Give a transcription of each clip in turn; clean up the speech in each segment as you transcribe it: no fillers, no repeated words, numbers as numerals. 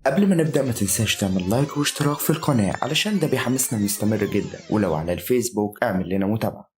قبل ما نبدأ ما تنساش تعمل لايك واشتراك في القناة علشان ده بيحمسنا نستمر جدا، ولو على الفيسبوك اعمل لنا متابعة.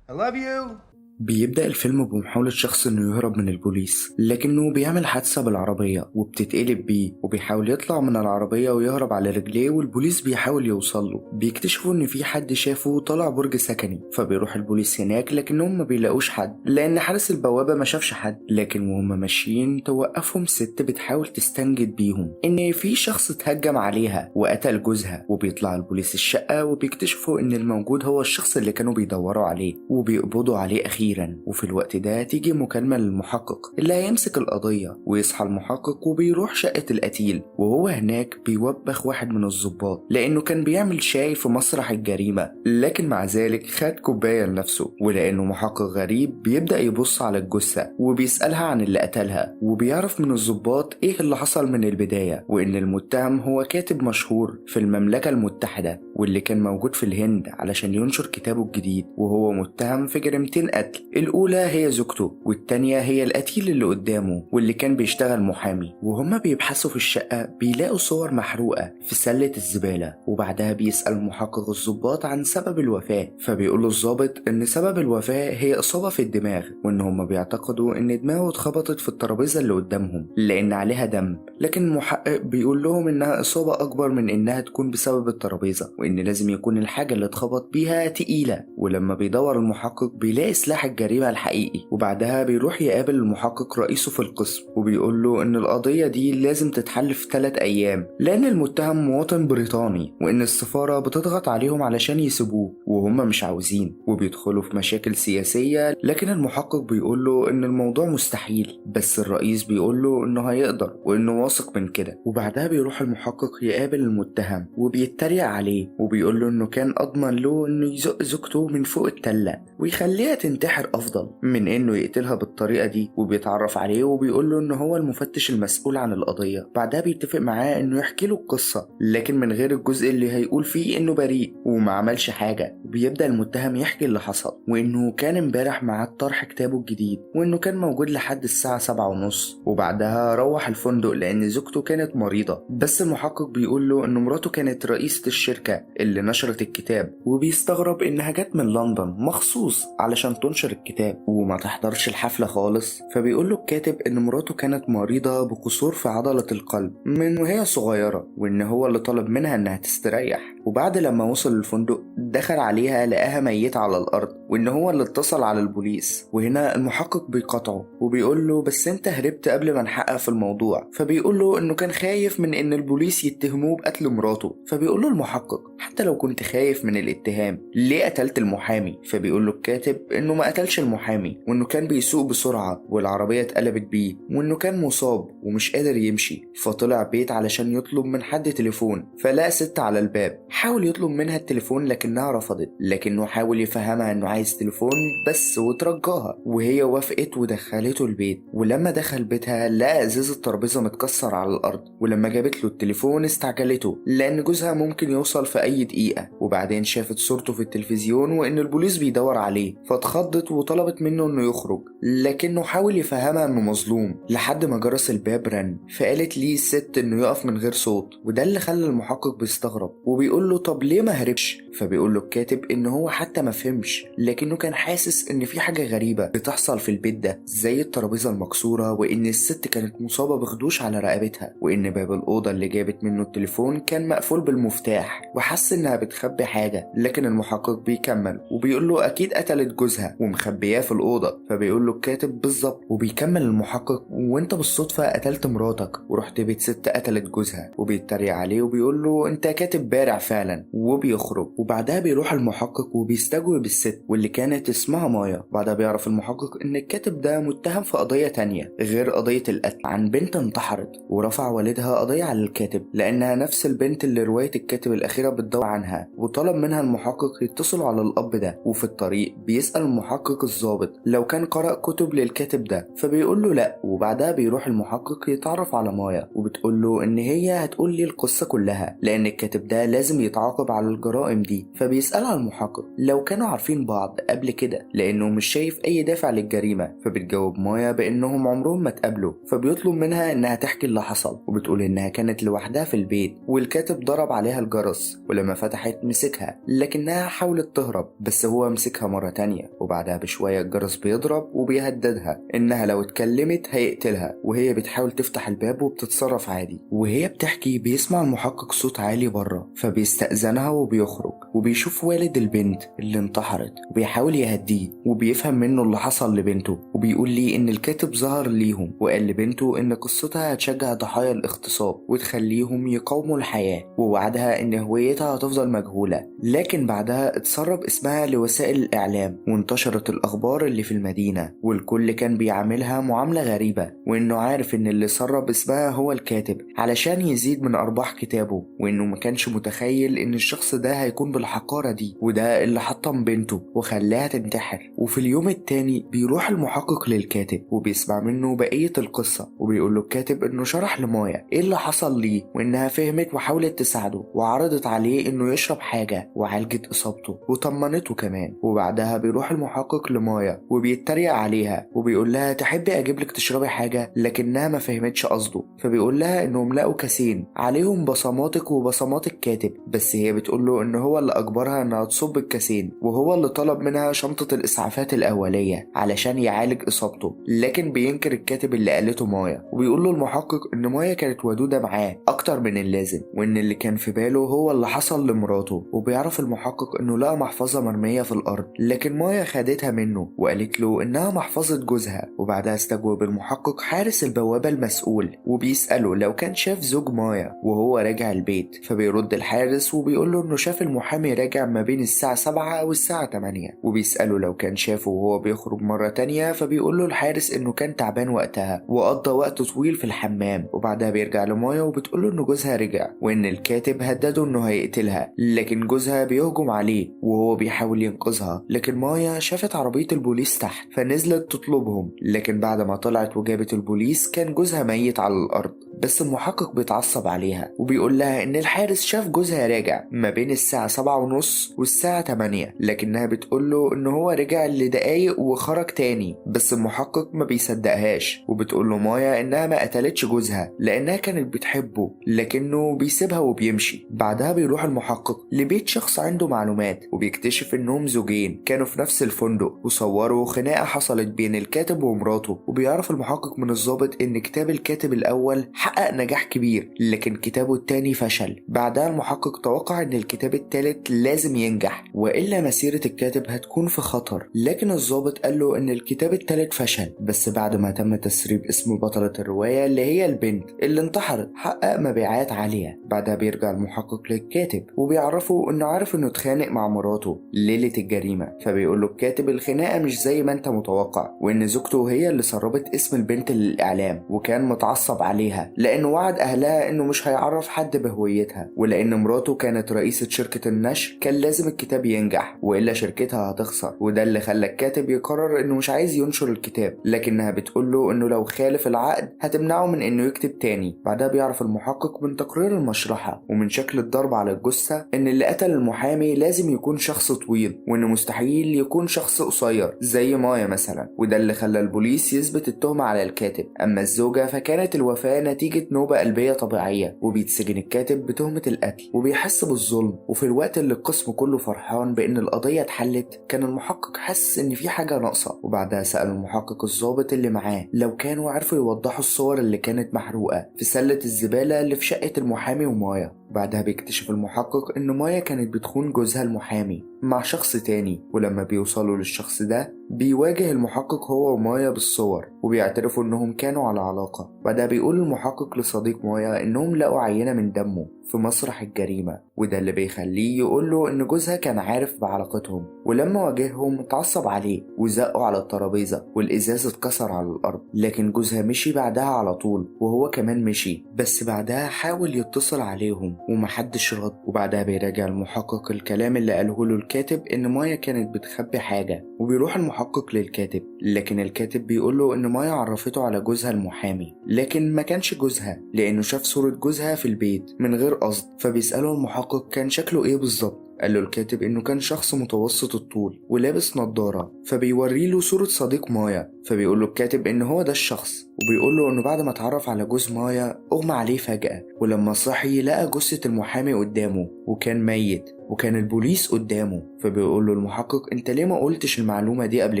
I love you. بيبدأ الفيلم بمحاولة شخص إنه يهرب من البوليس، لكنه بيعمل حادثة بالعربية وبتتقلب بيه، وبيحاول يطلع من العربية ويهرب على رجليه، والبوليس بيحاول يوصله. بيكتشفوا إن في حد شافه طالع برج سكني، فبيروح البوليس هناك لكنهم ما بيلاقوش حد لأن حارس البوابة ما شافش حد. لكن وهم ماشيين توقفهم ست بتحاول تستنجد بيهم إن في شخص اتهجم عليها وقتل جوزها. وبيطلع البوليس الشقة وبيكتشفوا إن الموجود هو الشخص اللي كانوا بيدوروا عليه، وبيقبضوا عليه أخيرا. وفي الوقت ده تيجي مكالمة للمحقق اللي هيمسك القضية، ويصحى المحقق وبيروح شقة القتيل، وهو هناك بيوبخ واحد من الضباط لأنه كان بيعمل شاي في مسرح الجريمة، لكن مع ذلك خد كوباية لنفسه. ولأنه محقق غريب بيبدأ يبص على الجثة وبيسألها عن اللي قتلها، وبيعرف من الضباط إيه اللي حصل من البداية، وإن المتهم هو كاتب مشهور في المملكة المتحدة واللي كان موجود في الهند علشان ينشر كتابه الجديد، وهو متهم في جريمتين قتل. الأولى هي زوجته، والتانية هي القتيل اللي قدامه واللي كان بيشتغل محامي. وهما بيبحثوا في الشقة بيلاقوا صور محروقة في سلة الزبالة، وبعدها بيسأل المحقق الضباط عن سبب الوفاة، فبيقول الضابط إن سبب الوفاة هي إصابة في الدماغ، وإن هما بيعتقدوا إن دماغه اتخبطت في الترابيزة اللي قدامهم لأن عليها دم. لكن المحقق بيقول لهم إنها إصابة أكبر من إنها تكون بسبب الترابيزة، وإن لازم يكون الحاجة اللي اتخبط بيها تقيلة. ولما بيدور المحقق بيلاقي سلاح الجريمة الحقيقي، وبعدها بيروح يقابل المحقق رئيسه في القسم، وبيقول له إن القضية دي لازم تتحل في 3 أيام لأن المتهم مواطن بريطاني، وإن السفارة بتضغط عليهم علشان يسيبوه وهم مش عاوزين، وبيدخلوا في مشاكل سياسية. لكن المحقق بيقول له إن الموضوع مستحيل، بس الرئيس بيقول له إنه هيقدر وإنه واثق من كده. وبعدها بيروح المحقق يقابل المتهم وبيتريق عليه، وبيقول له إنه كان أضمن له إنه يزق زوجته من فوق التلة ويخليها تنتحر أفضل من إنه يقتلها بالطريقة دي. وبيتعرف عليه وبيقول له إنه هو المفتش المسؤول عن القضية. بعدها بيتفق معاه إنه يحكي له القصة لكن من غير الجزء اللي هيقول فيه إنه بريء وما عملش حاجة. وبيبدأ المتهم يحكي اللي حصل، وإنه كان امبارح معاه طرح كتابه الجديد، وإنه كان موجود لحد الساعة 7:30، وبعدها روح الفندق لأن زوجته كانت مريضة. بس المحقق بيقول له إن مراته كانت رئيسة الشركة اللي نشرت الكتاب، وبيستغرب إنها جت من لندن مخصوص علشان تنشر الكتاب وما تحضرش الحفلة خالص. فبيقول له الكاتب إن مراته كانت مريضة بقصور في عضلة القلب من وهي صغيرة، وإن هو اللي طلب منها إنها تستريح. وبعد لما وصل الفندق دخل عليها لقاها ميتة على الأرض، وإن هو اللي اتصل على البوليس. وهنا المحقق بيقاطعه وبيقول له بس أنت هربت قبل ما نحقق في الموضوع. فبيقول له إنه كان خايف من إن البوليس يتهموه بقتل مراته. فبيقول له المحقق حتى لو كنت خايف من الاتهام ليه قتلت المحامي؟ فبيقول له الكاتب إنه ما قتلش المحامي، وإنه كان بيسوق بسرعة والعربية اتقلبت بيه، وإنه كان مصاب ومش قادر يمشي، فطلع بيت علشان يطلب من حد تليفون، فلقى ست على الباب. حاول يطلب منها التليفون لكنها رفضت، لكنه حاول يفهمها إنه عايز تليفون بس وترجاها، وهي وافقت ودخلته البيت. ولما دخل بيتها لقى ازاز الترابيزة متكسر على الأرض، ولما جابت له التليفون استعجلته لأن جوزها ممكن يوصل في أي دقيقة. وبعدين شافت صورته في التلفزيون وإن البوليس بيدور عليه، فاتخضت وطلبت منه إنه يخرج، لكنه حاول يفهمها إنه مظلوم لحد ما جرس الباب رن. فقالت ليه الست إنه يقف من غير صوت، وده اللي خلى المحقق بيستغرب وبيقول له طب ليه ما هربش؟ فبيقول له الكاتب إن هو حتى ما فهمش، لكنه كان حاسس إن في حاجة غريبة بتحصل في البيت ده زي الترابيزة المكسورة، وإن الست كانت مصابة بخدوش على رقبتها، وإن باب الأوضة اللي جابت منه التليفون كان مقفول بالمفتاح، وحس إنها بتخبي حاجة. لكن المحقق بيكمل وبيقول له أكيد قتلت جوزها ومخبياه في الأوضة. فبيقول له الكاتب بالظبط. وبيكمل المحقق وإنت بالصدفة قتلت مراتك ورحت بيت ست قتلت جوزها، وبيتريق عليه وبيقول له أنت كاتب بارع فعلا، وبيخرج. وبعدها بيروح المحقق وبيستجوب الست واللي كانت اسمها مايا. بعدها بيعرف المحقق إن الكاتب ده متهم في قضية تانية غير قضية القتل عن بنت انتحرت، ورفع والدها قضية على الكاتب لأنها نفس البنت اللي رواية الكاتب الأخيرة بتدور عنها. وطلب منها المحقق يتصلوا على الأب ده. وفي الطريق بيسأل المحقق الضابط لو كان قرأ كتب للكاتب ده، فبيقول له لأ. وبعدها بيروح المحقق يتعرف على مايا وبتقول له إن هي هتقول لي القصة كلها لأن الكاتب ده لازم لازم يتعاقب على الجرائم دي. فبيسأل على المحقق لو كانوا عارفين بعض قبل كده لأنه مش شايف أي دافع للجريمة. فبتجاوب مايا بأنهم عمرهم ما اتقابلوا. فبيطلب منها إنها تحكي اللي حصل، وبتقول إنها كانت لوحدها في البيت والكاتب ضرب عليها الجرس، ولما فتحت مسكها لكنها حاولت تهرب بس هو مسكها مرة تانية. وبعدها بشوية الجرس بيضرب وبيهددها إنها لو اتكلمت هيقتلها، وهي بتحاول تفتح الباب وبتتصرف عادي. وهي بتحكي بيسمع المحقق صوت عالي بره، فبيستأذنها وبيخرج وبيشوف والد البنت اللي انتحرت وبيحاول يهديه، وبيفهم منه اللي حصل لبنته. وبيقول لي إن الكاتب ظهر ليهم وقال لبنته إن قصتها هتشجع ضحايا الاغتصاب وتخليهم يقاوموا الحياة، ووعدها إن هويتها هتفضل مجهولة. لكن بعدها اتسرب اسمها لوسائل الإعلام وانتشرت الأخبار اللي في المدينة، والكل كان بيعاملها معاملة غريبة، وإنه عارف إن اللي سرب اسمها هو الكاتب علشان يزيد من أرباح كتابه، وإنه ما كانش متخيل إن الشخص ده هيكون بالحقارة دي، وده اللي حطم بنته وخلاها تنتحر. وفي اليوم التاني بيروح المحقق للكاتب وبيسمع منه بقية القصة، وبيقول له الكاتب إنه شرح لمايا إيه اللي حصل ليه، وإنها فهمت وحاولت تساعده، وعرضت عليه إنه يشرب حاجة وعالجت إصابته وطمنته كمان. وبعدها بيروح المحقق لمايا وبيتريق عليها وبيقول لها تحبي أجيب لك تشربي حاجة، لكنها ما فهمتش قصده. فبيقول لها إنهم لقوا كاسين عليهم بصماتك وبصمات الكاتب، بس هي بتقول له إن هو اللي أجبرها إنها تصب الكاسين، وهو اللي طلب منها شنطة الإسعافات الأولية علشان يعالج إصابته. لكن بينكر الكاتب اللي قالته مايا، وبيقول له المحقق إن مايا كانت ودودة معاه أكتر من اللازم، وإن اللي كان في باله هو اللي حصل لمراته. وبيعرف المحقق إنه لقى محفظة مرمية في الأرض، لكن مايا خدتها منه وقالت له إنها محفظة جوزها. وبعدها استجوب المحقق حارس البوابة المسؤول وبيسأله لو كان شاف زوج مايا وهو راجع البيت. فبيرد الحارس وبيقول له إنه شاف المحامي راجع ما بين الساعة 7 أو الساعة 8. وبيسأله لو كان شافه وهو بيخرج مرة تانية، فبيقول له الحارس إنه كان تعبان وقتها وقضى وقت طويل في الحمام. وبعدها بيرجع لمايا وبتقول له إنه جوزها رجع وإن الكاتب هدده إنه هيقتلها، لكن جوزها بيهجم عليه وهو بيحاول ينقذها. لكن مايا شافت عربية البوليس تحت فنزلت تطلبهم، لكن بعد ما طلعت وجابت البوليس كان جوزها ميت على الأرض. بس المحقق بيتعصب عليها وبيقول لها إن الحارس شاف جوزها راجع ما بين الساعة 7:30 والساعة 8، لكنها بتقول له إن هو رجع لدقايق وخرج تاني. بس المحقق ما بيصدقهاش وبتقول له مايا إنها ما قتلتش جوزها لأنها كانت بتحبه، لكنه بيسيبها وبيمشي. بعدها بيروح المحقق لبيت شخص عنده معلومات وبيكتشف إنهم زوجين كانوا في نفس الفندق وصوروا خناقة حصلت بين الكاتب ومراته. وبيعرف المحقق من الضابط إن كتاب الكاتب الأول حقق نجاح كبير، لكن كتابه التاني فشل. بعدها المحقق توقع إن الكتاب التالت لازم ينجح وإلا مسيرة الكاتب هتكون في خطر، لكن الضابط قال له إن الكتاب التالت فشل بس بعد ما تم تسريب اسم بطلة الرواية اللي هي البنت اللي انتحرت حقق مبيعات عالية. بعدها بيرجع المحقق للكاتب وبيعرفه إنه عارف إنه اتخانق مع مراته ليلة الجريمة. فبيقول له الكاتب الخناقة مش زي ما انت متوقع، وإن زوجته هي اللي سربت اسم البنت للإعلام، وكان متعصب عليها لأنه وعد أهلها إنه مش هيعرف حد بهويتها، ولأن مراته كانت رئيسة شركة النشر كان لازم الكتاب ينجح وإلا شركتها هتخسر. وده اللي خلى الكاتب يقرر إنه مش عايز ينشر الكتاب، لكنها بتقول له إنه لو خالف العقد هتمنعه من إنه يكتب تاني. بعدها بيعرف المحقق من تقرير المشرحة ومن شكل الضرب على الجثة إن اللي قتل المحامي لازم يكون شخص طويل، وإنه مستحيل يكون شخص قصير زي مايا مثلا، وده اللي خلى البوليس يثبت التهمة على الكاتب. أما الزوجة فكانت الوفاة نتيجة نوبة قلبية طبيعية، وبيتسجن الكاتب بتهمة القتل وبيحس بالظلم. وفي الوقت اللي القسم كله فرحان بإن القضية اتحلت كان المحقق حس إن في حاجة ناقصة. وبعدها سأل المحقق الضابط اللي معاه لو كانوا عرفوا يوضحوا الصور اللي كانت محروقة في سلة الزبالة اللي في شقة المحامي ومايا. بعدها بيكتشف المحقق إن مايا كانت بتخون جوزها المحامي مع شخص تاني، ولما بيوصلوا للشخص ده بيواجه المحقق هو ومايا بالصور وبيعترفوا إنهم كانوا على علاقة. بعدها بيقول المحقق لصديق مايا إنهم لقوا عينة من دمه في مسرح الجريمة، وده اللي بيخليه يقول له إن جوزها كان عارف بعلاقتهم. ولما واجههم اتعصب عليه وزقوا على الترابيزة والإزاز اتكسر على الأرض، لكن جوزها مشي بعدها على طول وهو كمان مشي، بس بعدها حاول يتصل عليهم ومحدش رد. وبعدها بيراجع المحقق الكلام اللي قاله له الكاتب إن مايا كانت بتخبي حاجة، وبيروح المحقق للكاتب، لكن الكاتب بيقول له إن مايا عرفته على جوزها المحامي، لكن ما كانش جوزها لأنه شاف صورة جوزها في البيت من غير قصد. فبيسأله المحقق كان شكله ايه بالظبط. قال له الكاتب انه كان شخص متوسط الطول ولابس نظارة. فبيوريله صورة صديق مايا. فبيقول له الكاتب ان هو ده الشخص، وبيقول له انه بعد ما اتعرف على جوز مايا اغمى عليه فجأة، ولما صحي لقى جثة المحامي قدامه وكان ميت، وكان البوليس قدامه. فبيقول له المحقق انت ليه ما قلتش المعلومة دي قبل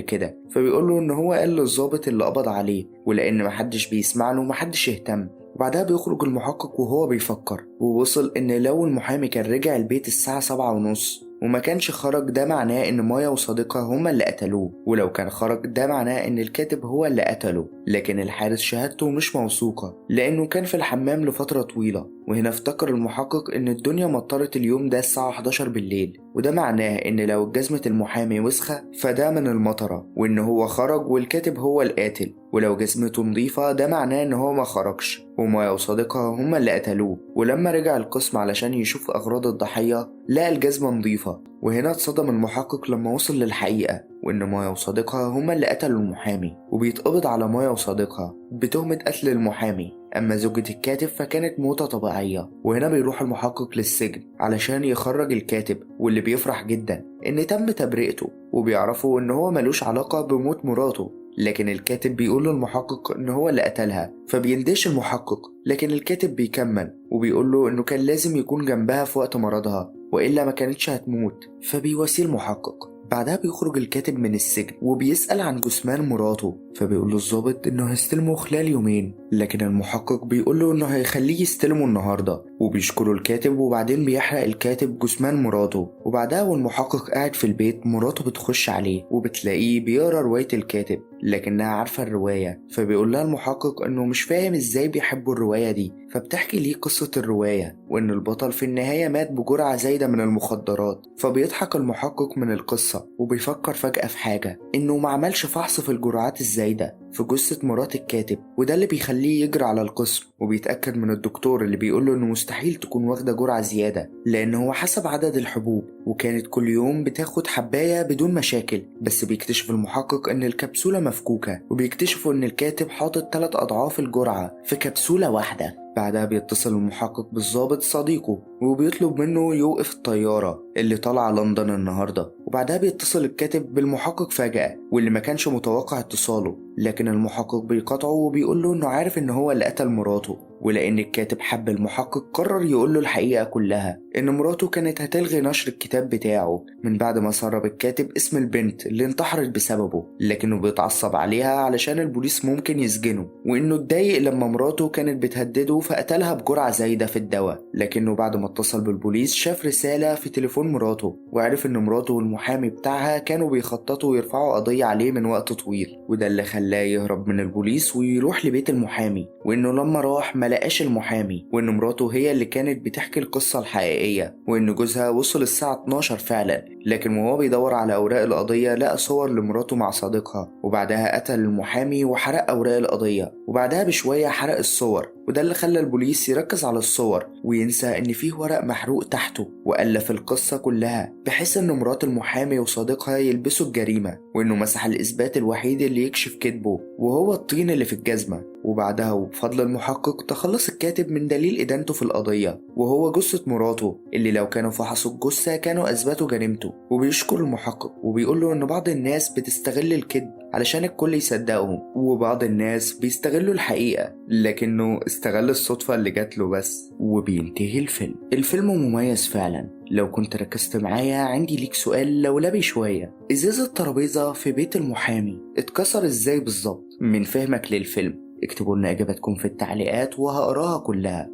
كده؟ فبيقول له ان هو قال للضابط اللي قبض عليه، ولان محدش بيسمع له محدش يهتم. وبعدها بيخرج المحقق وهو بيفكر، ووصل ان لو المحامي كان رجع البيت الساعة 7:30 وما كانش خرج، ده معناه ان مايا وصديقها هما اللي قتلوه، ولو كان خرج ده معناه ان الكاتب هو اللي قتله. لكن الحارس شهادته مش موثوقة لانه كان في الحمام لفترة طويلة. وهنا افتكر المحقق ان الدنيا مطرت اليوم ده الساعة 11 بالليل، وده معناه ان لو جزمة المحامي وسخة فده من المطرة، وان هو خرج والكاتب هو القاتل. ولو جزمته نظيفة ده معناه ان هو ما خرجش ومايا وصديقها هما اللي قتلوه. ولما رجع القسم علشان يشوف اغراض الضحية لقى الجزمة نظيفة. وهنا اتصدم المحقق لما وصل للحقيقة، وان مايا وصديقها هما اللي قتلوا المحامي، وبيتقبض على مايا وصديقها بتهمة قتل المحامي. اما زوجة الكاتب فكانت موتة طبيعية. وهنا بيروح المحقق للسجن علشان يخرج الكاتب، واللي بيفرح جدا ان تم تبرئته، وبيعرفوا ان هو ملوش علاقة بموت مراته. لكن الكاتب بيقول للمحقق ان هو اللي قتلها. فبيندهش المحقق، لكن الكاتب بيكمل وبيقول له انه كان لازم يكون جنبها في وقت مرضها والا ما كانتش هتموت. فبيواسيه المحقق. بعدها بيخرج الكاتب من السجن وبيسأل عن جثمان مراته. فبيقول له الضابط انه هيستلمه خلال يومين، لكن المحقق بيقول له انه هيخليه يستلمه النهارده، وبيشكره الكاتب. وبعدين بيحرق الكاتب جثمان مراته. وبعدها والمحقق قاعد في البيت مراته بتخش عليه وبتلاقيه بيقرا رواية الكاتب لكنها عارفة الرواية. فبيقول لها المحقق انه مش فاهم ازاي بيحبوا الرواية دي. فبتحكي ليه قصة الرواية وان البطل في النهاية مات بجرعة زايدة من المخدرات. فبيضحك المحقق من القصة وبيفكر فجأة في حاجة، انه ما عملش فحص في الجرعات الزايدة في جثة مرات الكاتب، وده اللي بيخليه يجري على القسم. وبيتأكد من الدكتور اللي بيقوله انه مستحيل تكون واخدة جرعة زيادة لان هو حسب عدد الحبوب، وكانت كل يوم بتاخد حباية بدون مشاكل. بس بيكتشف المحقق ان الكبسولة مفكوكة، وبيكتشفوا ان الكاتب حاطط 3 أضعاف الجرعة في كبسولة واحدة. بعدها بيتصل المحقق بالضابط صديقه وبيطلب منه يوقف الطيارة اللي طالعة لندن النهاردة. وبعدها بيتصل الكاتب بالمحقق فجأة، واللي ما كانش متوقع اتصاله، لكن المحقق بيقاطعه وبيقول له انه عارف ان هو اللي قتل مراته. ولان الكاتب حب المحقق قرر يقول له الحقيقة كلها، ان مراته كانت هتلغي نشر الكتاب بتاعه من بعد ما سرب الكاتب اسم البنت اللي انتحرت بسببه، لكنه بيتعصب عليها علشان البوليس ممكن يسجنه، وانه اتضايق لما مراته كانت بتهدده فقتلها بجرعة زايدة في الدواء. لكنه بعد ما اتصل بالبوليس شاف رسالة في تليفون مراته، وعرف ان مراته والمحامي بتاعها كانوا بيخططوا يرفعوا قضية عليه من وقت طويل، وده اللي خلاه يهرب من البوليس ويروح لبيت المحامي. وانه لما راح ملقاش المحامي، وان مراته هي اللي كانت بتحكي القصة الحقيقية، وان جوزها وصل الساعة 12 فعلا، لكن وهو بيدور على اوراق القضية لقى صور لمراته مع صديقها. وبعدها قتل المحامي وحرق اوراق القضية، وبعدها بشوية حرق الصور، وده اللي خلى البوليس يركز على الصور وينسى ان فيه ورق محروق تحته. وألف القصة كلها بحيث ان مرات المحامي وصديقها يلبسوا الجريمة، وانه مسح الاثبات الوحيد اللي يكشف كذبه وهو الطين اللي في الجزمة. وبعدها وبفضل المحقق تخلص الكاتب من دليل إدانته في القضية، وهو جثة مراته اللي لو كانوا فحصوا الجثة كانوا أثبتوا جريمته. وبيشكر المحقق وبيقول له إن بعض الناس بتستغل الكذب علشان الكل يصدقهم، وبعض الناس بيستغلوا الحقيقة لكنه استغل الصدفة اللي جات له بس. وبينتهي الفيلم مميز فعلا. لو كنت ركزت معايا عندي ليك سؤال لولبي شوية، ازاز الترابيزة في بيت المحامي اتكسر ازاي بالظبط؟ من فهمك للفيلم اكتبوا لنا اجاباتكم في التعليقات وهقراها كلها.